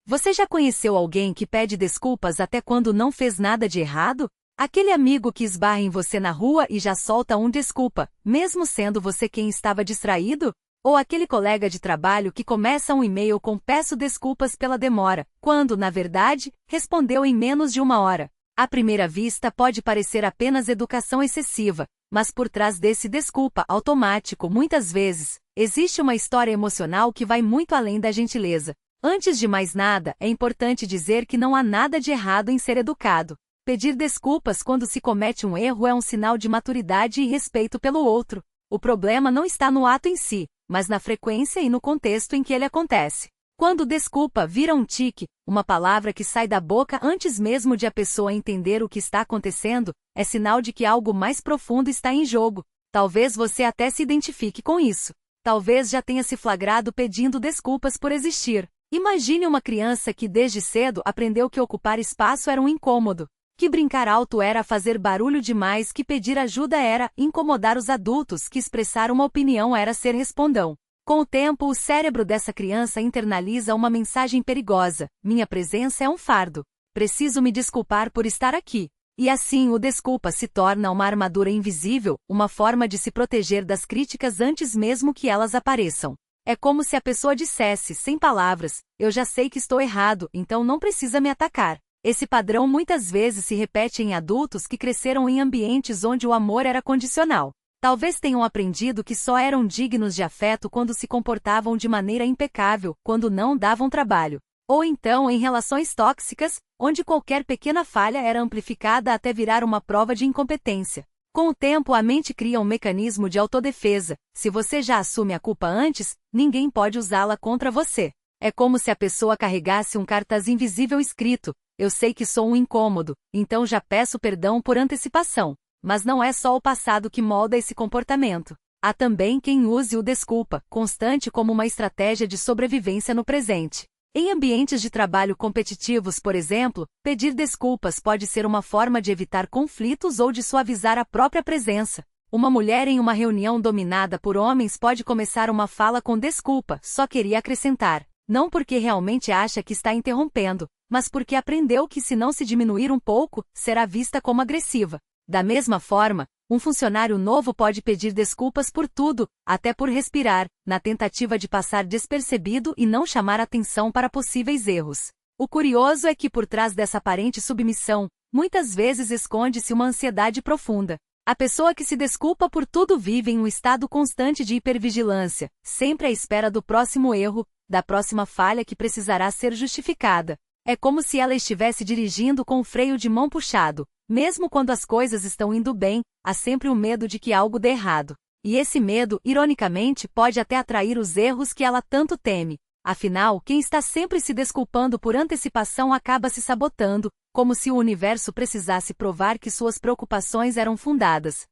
Você já conheceu alguém que pede desculpas até quando não fez nada de errado? Aquele amigo que esbarra em você na rua e já solta um desculpa, mesmo sendo você quem estava distraído? Ou aquele colega de trabalho que começa um e-mail com peço desculpas pela demora, quando, na verdade, respondeu em menos de 1 hora. À primeira vista pode parecer apenas educação excessiva, mas por trás desse desculpa automático, muitas vezes, existe uma história emocional que vai muito além da gentileza. Antes de mais nada, é importante dizer que não há nada de errado em ser educado. Pedir desculpas quando se comete um erro é um sinal de maturidade e respeito pelo outro. O problema não está no ato em si, mas na frequência e no contexto em que ele acontece. Quando desculpa vira um tique, uma palavra que sai da boca antes mesmo de a pessoa entender o que está acontecendo, é sinal de que algo mais profundo está em jogo. Talvez você até se identifique com isso. Talvez já tenha se flagrado pedindo desculpas por existir. Imagine uma criança que desde cedo aprendeu que ocupar espaço era um incômodo, que brincar alto era fazer barulho demais, que pedir ajuda era incomodar os adultos, que expressar uma opinião era ser respondão. Com o tempo, o cérebro dessa criança internaliza uma mensagem perigosa: minha presença é um fardo. Preciso me desculpar por estar aqui. E assim o desculpa se torna uma armadura invisível, uma forma de se proteger das críticas antes mesmo que elas apareçam. É como se a pessoa dissesse, sem palavras: eu já sei que estou errado, então não precisa me atacar. Esse padrão muitas vezes se repete em adultos que cresceram em ambientes onde o amor era condicional. Talvez tenham aprendido que só eram dignos de afeto quando se comportavam de maneira impecável, quando não davam trabalho. Ou então em relações tóxicas, onde qualquer pequena falha era amplificada até virar uma prova de incompetência. Com o tempo, a mente cria um mecanismo de autodefesa. Se você já assume a culpa antes, ninguém pode usá-la contra você. É como se a pessoa carregasse um cartaz invisível escrito: eu sei que sou um incômodo, então já peço perdão por antecipação. Mas não é só o passado que molda esse comportamento. Há também quem use o desculpa constante como uma estratégia de sobrevivência no presente. Em ambientes de trabalho competitivos, por exemplo, pedir desculpas pode ser uma forma de evitar conflitos ou de suavizar a própria presença. Uma mulher em uma reunião dominada por homens pode começar uma fala com desculpa, só queria acrescentar. Não porque realmente acha que está interrompendo, mas porque aprendeu que se não se diminuir um pouco, será vista como agressiva. Da mesma forma, um funcionário novo pode pedir desculpas por tudo, até por respirar, na tentativa de passar despercebido e não chamar atenção para possíveis erros. O curioso é que por trás dessa aparente submissão, muitas vezes esconde-se uma ansiedade profunda. A pessoa que se desculpa por tudo vive em um estado constante de hipervigilância, sempre à espera do próximo erro, da próxima falha que precisará ser justificada. É como se ela estivesse dirigindo com o freio de mão puxado. Mesmo quando as coisas estão indo bem, há sempre o medo de que algo dê errado. E esse medo, ironicamente, pode até atrair os erros que ela tanto teme. Afinal, quem está sempre se desculpando por antecipação acaba se sabotando, como se o universo precisasse provar que suas preocupações eram fundadas.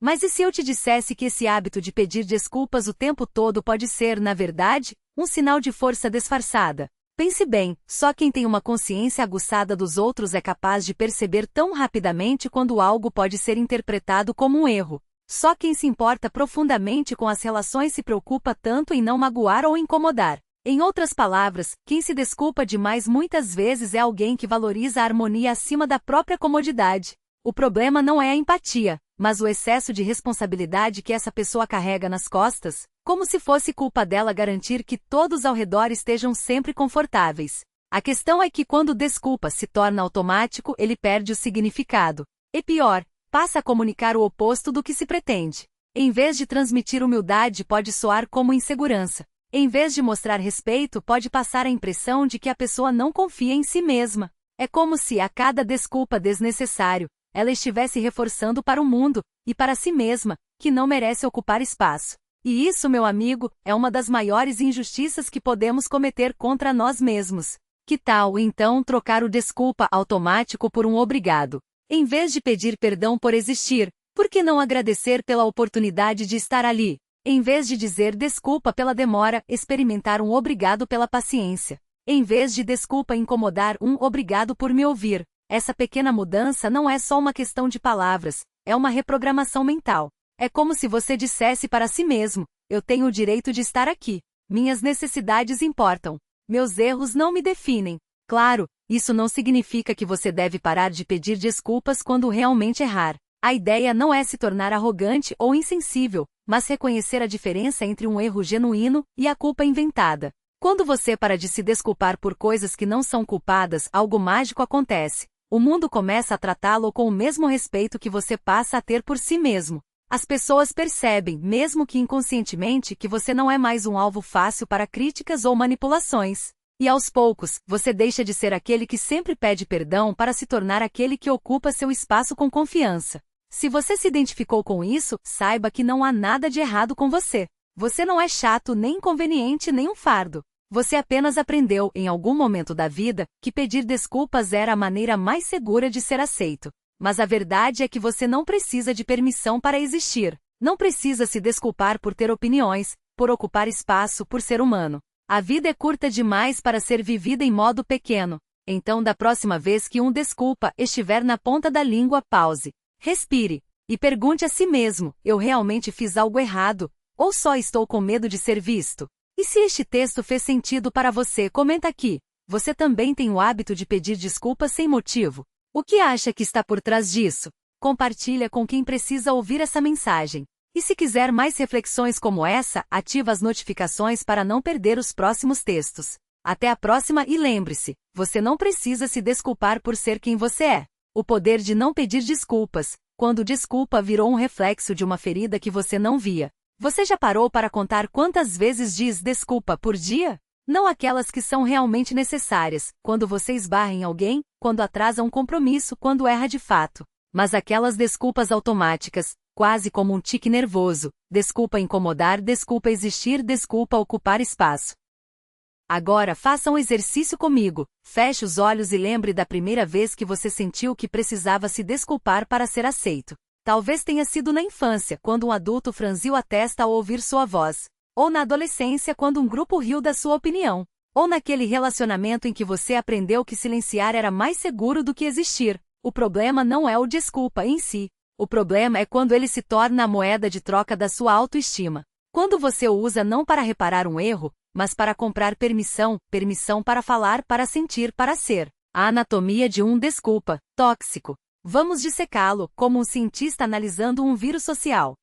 Mas e se eu te dissesse que esse hábito de pedir desculpas o tempo todo pode ser, na verdade, um sinal de força disfarçada? Pense bem, só quem tem uma consciência aguçada dos outros é capaz de perceber tão rapidamente quando algo pode ser interpretado como um erro. Só quem se importa profundamente com as relações se preocupa tanto em não magoar ou incomodar. Em outras palavras, quem se desculpa demais muitas vezes é alguém que valoriza a harmonia acima da própria comodidade. O problema não é a empatia, mas o excesso de responsabilidade que essa pessoa carrega nas costas, como se fosse culpa dela garantir que todos ao redor estejam sempre confortáveis. A questão é que quando desculpa se torna automático, ele perde o significado. E pior, passa a comunicar o oposto do que se pretende. Em vez de transmitir humildade, pode soar como insegurança. Em vez de mostrar respeito, pode passar a impressão de que a pessoa não confia em si mesma. É como se, a cada desculpa desnecessário, ela estivesse reforçando para o mundo, e para si mesma, que não merece ocupar espaço. E isso, meu amigo, é uma das maiores injustiças que podemos cometer contra nós mesmos. Que tal, então, trocar o desculpa automático por um obrigado? Em vez de pedir perdão por existir, por que não agradecer pela oportunidade de estar ali? Em vez de dizer desculpa pela demora, experimentar um obrigado pela paciência. Em vez de desculpa incomodar, um obrigado por me ouvir. Essa pequena mudança não é só uma questão de palavras, é uma reprogramação mental. É como se você dissesse para si mesmo: eu tenho o direito de estar aqui. Minhas necessidades importam. Meus erros não me definem. Claro, isso não significa que você deve parar de pedir desculpas quando realmente errar. A ideia não é se tornar arrogante ou insensível, mas reconhecer a diferença entre um erro genuíno e a culpa inventada. Quando você para de se desculpar por coisas que não são culpadas, algo mágico acontece. O mundo começa a tratá-lo com o mesmo respeito que você passa a ter por si mesmo. As pessoas percebem, mesmo que inconscientemente, que você não é mais um alvo fácil para críticas ou manipulações. E aos poucos, você deixa de ser aquele que sempre pede perdão para se tornar aquele que ocupa seu espaço com confiança. Se você se identificou com isso, saiba que não há nada de errado com você. Você não é chato, nem inconveniente, nem um fardo. Você apenas aprendeu, em algum momento da vida, que pedir desculpas era a maneira mais segura de ser aceito. Mas a verdade é que você não precisa de permissão para existir. Não precisa se desculpar por ter opiniões, por ocupar espaço, por ser humano. A vida é curta demais para ser vivida em modo pequeno. Então, da próxima vez que um desculpa estiver na ponta da língua, pause. Respire. E pergunte a si mesmo, eu realmente fiz algo errado? Ou só estou com medo de ser visto? E se este texto fez sentido para você, comenta aqui. Você também tem o hábito de pedir desculpas sem motivo? O que acha que está por trás disso? Compartilha com quem precisa ouvir essa mensagem. E se quiser mais reflexões como essa, ativa as notificações para não perder os próximos textos. Até a próxima e lembre-se, você não precisa se desculpar por ser quem você é. O poder de não pedir desculpas, quando desculpa virou um reflexo de uma ferida que você não via. Você já parou para contar quantas vezes diz desculpa por dia? Não aquelas que são realmente necessárias, quando você esbarra em alguém, quando atrasa um compromisso, quando erra de fato. Mas aquelas desculpas automáticas, quase como um tique nervoso, desculpa incomodar, desculpa existir, desculpa ocupar espaço. Agora faça um exercício comigo. Feche os olhos e lembre da primeira vez que você sentiu que precisava se desculpar para ser aceito. Talvez tenha sido na infância, quando um adulto franziu a testa ao ouvir sua voz. Ou na adolescência, quando um grupo riu da sua opinião. Ou naquele relacionamento em que você aprendeu que silenciar era mais seguro do que existir. O problema não é o desculpa em si. O problema é quando ele se torna a moeda de troca da sua autoestima. Quando você o usa não para reparar um erro, mas para comprar permissão, permissão para falar, para sentir, para ser. A anatomia de um desculpa, tóxico. Vamos dissecá-lo, como um cientista analisando um vírus social.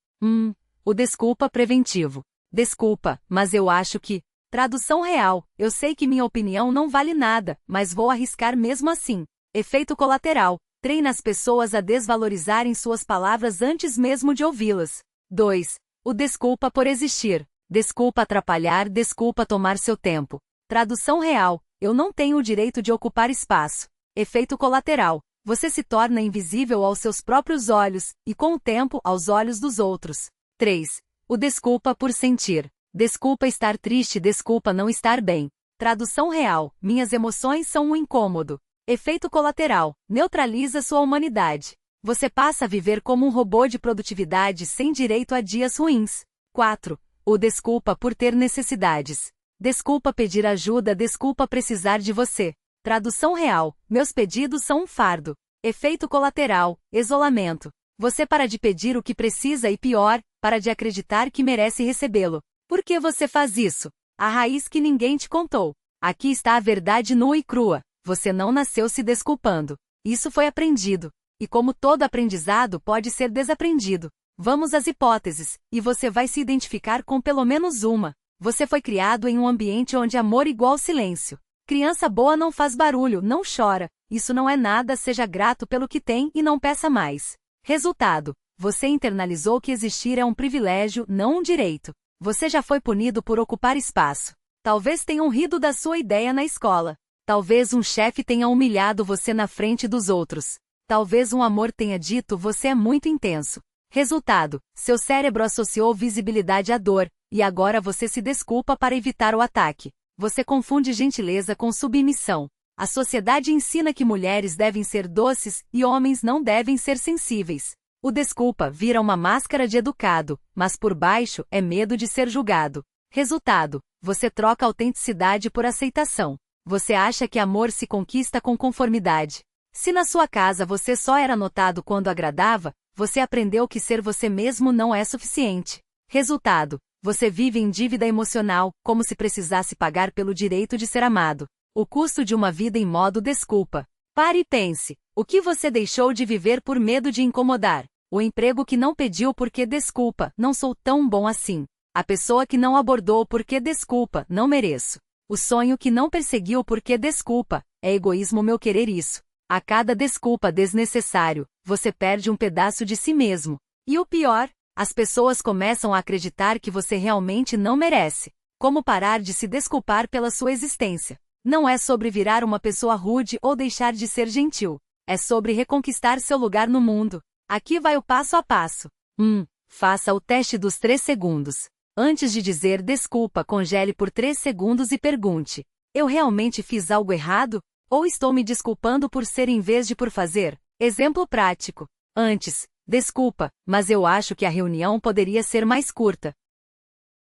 O desculpa preventivo. Desculpa, mas eu acho que... Tradução real, eu sei que minha opinião não vale nada, mas vou arriscar mesmo assim. Efeito colateral, treina as pessoas a desvalorizarem suas palavras antes mesmo de ouvi-las. 2. O desculpa por existir. Desculpa atrapalhar, desculpa tomar seu tempo. Tradução real, eu não tenho o direito de ocupar espaço. Efeito colateral, você se torna invisível aos seus próprios olhos, e com o tempo, aos olhos dos outros. 3. O desculpa por sentir. Desculpa estar triste, desculpa não estar bem. Tradução real, minhas emoções são um incômodo. Efeito colateral, neutraliza sua humanidade. Você passa a viver como um robô de produtividade sem direito a dias ruins. 4. O desculpa por ter necessidades. Desculpa pedir ajuda, desculpa precisar de você. Tradução real, meus pedidos são um fardo. Efeito colateral, isolamento. Você para de pedir o que precisa e pior, para de acreditar que merece recebê-lo. Por que você faz isso? A raiz que ninguém te contou. Aqui está a verdade nua e crua. Você não nasceu se desculpando. Isso foi aprendido. E como todo aprendizado pode ser desaprendido. Vamos às hipóteses, e você vai se identificar com pelo menos uma. Você foi criado em um ambiente onde amor igual silêncio. Criança boa não faz barulho, não chora. Isso não é nada, seja grato pelo que tem e não peça mais. Resultado: você internalizou que existir é um privilégio, não um direito. Você já foi punido por ocupar espaço. Talvez tenham rido da sua ideia na escola. Talvez um chefe tenha humilhado você na frente dos outros. Talvez um amor tenha dito você é muito intenso. Resultado: seu cérebro associou visibilidade à dor, e agora você se desculpa para evitar o ataque. Você confunde gentileza com submissão. A sociedade ensina que mulheres devem ser doces e homens não devem ser sensíveis. O desculpa vira uma máscara de educado, mas por baixo é medo de ser julgado. Resultado: você troca autenticidade por aceitação. Você acha que amor se conquista com conformidade. Se na sua casa você só era notado quando agradava, você aprendeu que ser você mesmo não é suficiente. Resultado: Você vive em dívida emocional, como se precisasse pagar pelo direito de ser amado. O custo de uma vida em modo desculpa. Pare e pense. O que você deixou de viver por medo de incomodar? O emprego que não pediu porque desculpa, não sou tão bom assim. A pessoa que não abordou porque desculpa, não mereço. O sonho que não perseguiu porque desculpa, é egoísmo meu querer isso. A cada desculpa desnecessário, você perde um pedaço de si mesmo. E o pior, as pessoas começam a acreditar que você realmente não merece. Como parar de se desculpar pela sua existência? Não é sobre virar uma pessoa rude ou deixar de ser gentil. É sobre reconquistar seu lugar no mundo. Aqui vai o passo a passo. 1. Faça o teste dos 3 segundos. Antes de dizer desculpa, congele por 3 segundos e pergunte: eu realmente fiz algo errado? Ou estou me desculpando por ser em vez de por fazer? Exemplo prático. Antes, desculpa, mas eu acho que a reunião poderia ser mais curta.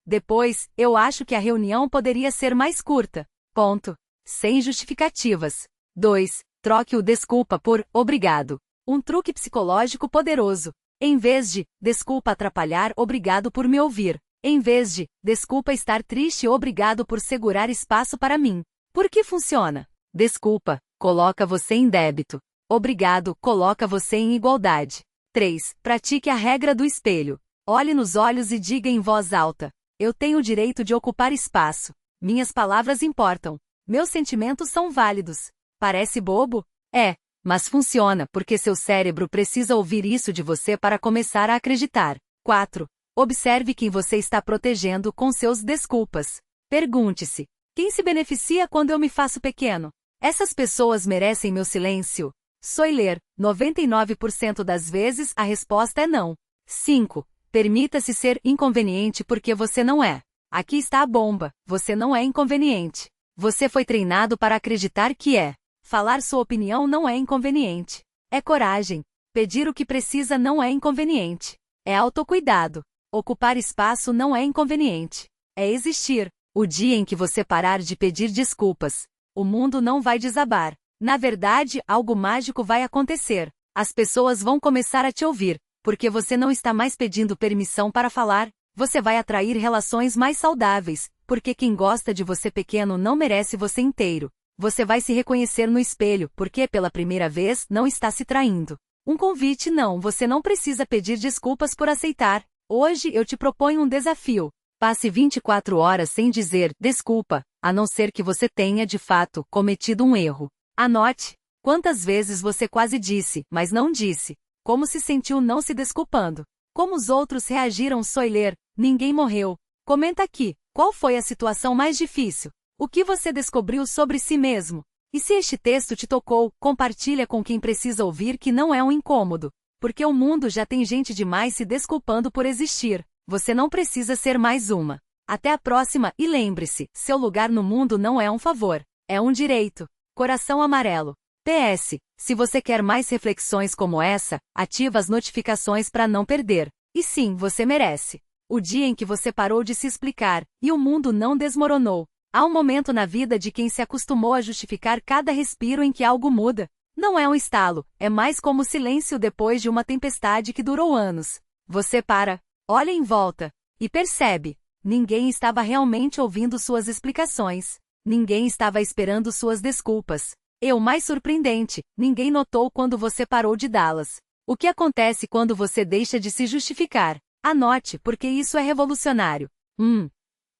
Depois, eu acho que a reunião poderia ser mais curta. Ponto. Sem justificativas. 2. Troque o desculpa por obrigado. Um truque psicológico poderoso. Em vez de desculpa atrapalhar, obrigado por me ouvir. Em vez de desculpa estar triste, obrigado por segurar espaço para mim. Por que funciona? Desculpa coloca você em débito. Obrigado coloca você em igualdade. 3. Pratique a regra do espelho. Olhe nos olhos e diga em voz alta: eu tenho o direito de ocupar espaço. Minhas palavras importam. Meus sentimentos são válidos. Parece bobo? É, mas funciona porque seu cérebro precisa ouvir isso de você para começar a acreditar. 4. Observe quem você está protegendo com seus desculpas. Pergunte-se: quem se beneficia quando eu me faço pequeno? Essas pessoas merecem meu silêncio? Soiler, 99% das vezes a resposta é não. 5. Permita-se ser inconveniente porque você não é. Aqui está a bomba: você não é inconveniente. Você foi treinado para acreditar que é. Falar sua opinião não é inconveniente. É coragem. Pedir o que precisa não é inconveniente. É autocuidado. Ocupar espaço não é inconveniente. É existir. O dia em que você parar de pedir desculpas, o mundo não vai desabar. Na verdade, algo mágico vai acontecer. As pessoas vão começar a te ouvir, porque você não está mais pedindo permissão para falar. Você vai atrair relações mais saudáveis, porque quem gosta de você pequeno não merece você inteiro. Você vai se reconhecer no espelho, porque pela primeira vez não está se traindo. Um convite não, você não precisa pedir desculpas por aceitar. Hoje eu te proponho um desafio. Passe 24 horas sem dizer desculpa, a não ser que você tenha, de fato, cometido um erro. Anote quantas vezes você quase disse, mas não disse. Como se sentiu não se desculpando. Como os outros reagiram. Soiler, ninguém morreu. Comenta aqui, qual foi a situação mais difícil? O que você descobriu sobre si mesmo? E se este texto te tocou, compartilha com quem precisa ouvir que não é um incômodo. Porque o mundo já tem gente demais se desculpando por existir. Você não precisa ser mais uma. Até a próxima e lembre-se, seu lugar no mundo não é um favor, é um direito. Coração amarelo. PS, se você quer mais reflexões como essa, ativa as notificações para não perder. E sim, você merece. O dia em que você parou de se explicar, e o mundo não desmoronou. Há um momento na vida de quem se acostumou a justificar cada respiro em que algo muda. Não é um estalo, é mais como o silêncio depois de uma tempestade que durou anos. Você para, olha em volta, e percebe. Ninguém estava realmente ouvindo suas explicações. Ninguém estava esperando suas desculpas. E o mais surpreendente, ninguém notou quando você parou de dá-las. O que acontece quando você deixa de se justificar? Anote, porque isso é revolucionário.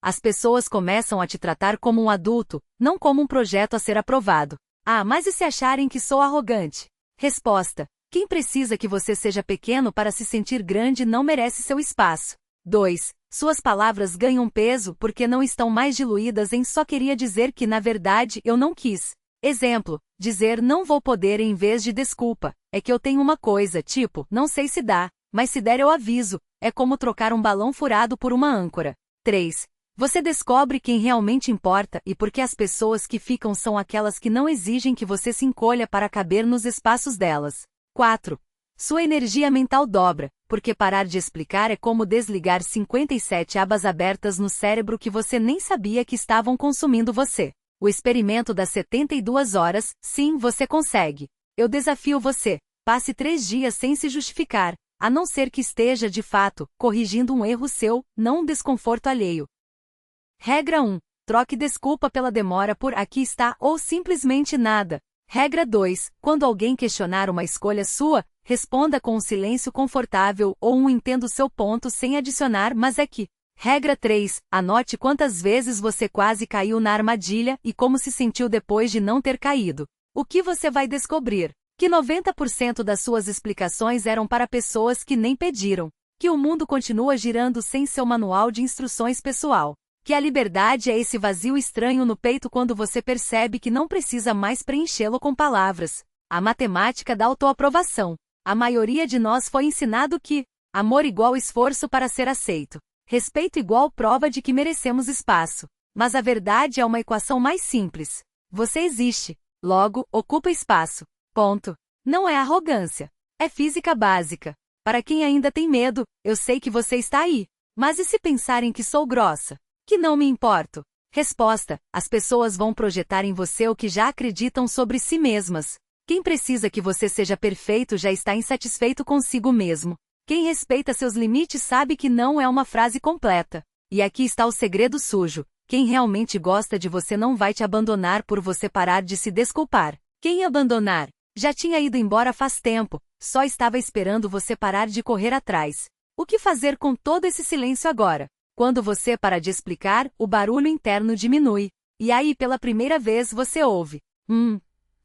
As pessoas começam a te tratar como um adulto, não como um projeto a ser aprovado. Ah, mas e se acharem que sou arrogante? Resposta: quem precisa que você seja pequeno para se sentir grande não merece seu espaço. 2. Suas palavras ganham peso porque não estão mais diluídas em só queria dizer que na verdade eu não quis. Exemplo, dizer não vou poder em vez de desculpa, é que eu tenho uma coisa, tipo, não sei se dá, mas se der eu aviso, é como trocar um balão furado por uma âncora. 3. Você descobre quem realmente importa e porque as pessoas que ficam são aquelas que não exigem que você se encolha para caber nos espaços delas. 4. Sua energia mental dobra, porque parar de explicar é como desligar 57 abas abertas no cérebro que você nem sabia que estavam consumindo você. O experimento das 72 horas, sim, você consegue. Eu desafio você, passe 3 dias sem se justificar. a não ser que esteja, de fato, corrigindo um erro seu, não um desconforto alheio. Regra 1. Troque desculpa pela demora por aqui está ou simplesmente nada. Regra 2. Quando alguém questionar uma escolha sua, responda com um silêncio confortável ou um entendo seu ponto sem adicionar mas é que. Regra 3. Anote quantas vezes você quase caiu na armadilha e como se sentiu depois de não ter caído. O que você vai descobrir? Que 90% das suas explicações eram para pessoas que nem pediram. Que o mundo continua girando sem seu manual de instruções pessoal. Que a liberdade é esse vazio estranho no peito quando você percebe que não precisa mais preenchê-lo com palavras. A matemática da autoaprovação. A maioria de nós foi ensinado que amor igual esforço para ser aceito. Respeito igual prova de que merecemos espaço. Mas a verdade é uma equação mais simples. Você existe. Logo, ocupa espaço. Ponto. Não é arrogância. É física básica. Para quem ainda tem medo, eu sei que você está aí. Mas e se pensarem que sou grossa? Que não me importo. Resposta: as pessoas vão projetar em você o que já acreditam sobre si mesmas. Quem precisa que você seja perfeito já está insatisfeito consigo mesmo. Quem respeita seus limites sabe que não é uma frase completa. E aqui está o segredo sujo. Quem realmente gosta de você não vai te abandonar por você parar de se desculpar. Quem abandonar? Já tinha ido embora faz tempo, só estava esperando você parar de correr atrás. O que fazer com todo esse silêncio agora? Quando você para de explicar, o barulho interno diminui. E aí pela primeira vez você ouve.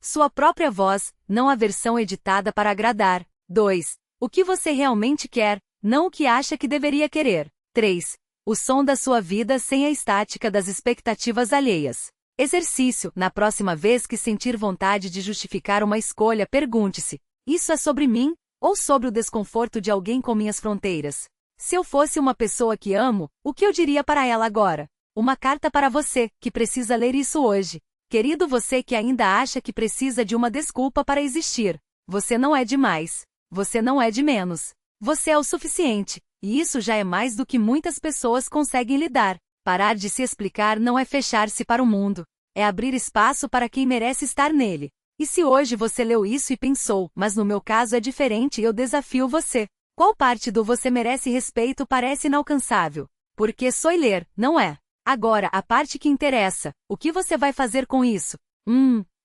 Sua própria voz, não a versão editada para agradar. 2. O que você realmente quer, não o que acha que deveria querer. 3. O som da sua vida sem a estática das expectativas alheias. Exercício: na próxima vez que sentir vontade de justificar uma escolha, pergunte-se: isso é sobre mim, ou sobre o desconforto de alguém com minhas fronteiras? Se eu fosse uma pessoa que amo, o que eu diria para ela agora? Uma carta para você, que precisa ler isso hoje. Querido você que ainda acha que precisa de uma desculpa para existir. Você não é demais. Você não é de menos. Você é o suficiente. E isso já é mais do que muitas pessoas conseguem lidar. Parar de se explicar não é fechar-se para o mundo. É abrir espaço para quem merece estar nele. E se hoje você leu isso e pensou, mas no meu caso é diferente, eu desafio você. Qual parte do você merece respeito parece inalcançável? Porque sou ler, não é? Agora, a parte que interessa. O que você vai fazer com isso?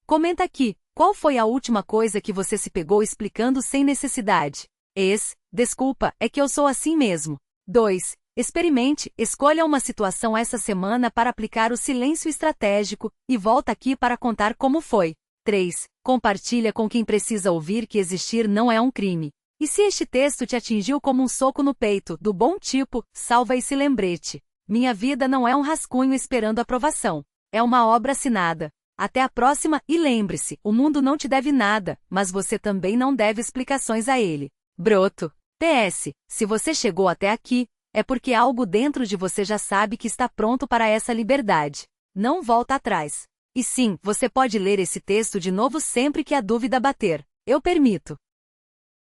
Comenta aqui. Qual foi a última coisa que você se pegou explicando sem necessidade? Desculpa, é que eu sou assim mesmo. 2. Experimente, escolha uma situação essa semana para aplicar o silêncio estratégico, e volta aqui para contar como foi. 3. Compartilha com quem precisa ouvir que existir não é um crime. E se este texto te atingiu como um soco no peito, do bom tipo, salva esse lembrete. Minha vida não é um rascunho esperando aprovação. É uma obra assinada. Até a próxima e lembre-se, o mundo não te deve nada, mas você também não deve explicações a ele. Broto. PS. Se você chegou até aqui, é porque algo dentro de você já sabe que está pronto para essa liberdade. Não volta atrás. E sim, você pode ler esse texto de novo sempre que a dúvida bater. Eu permito.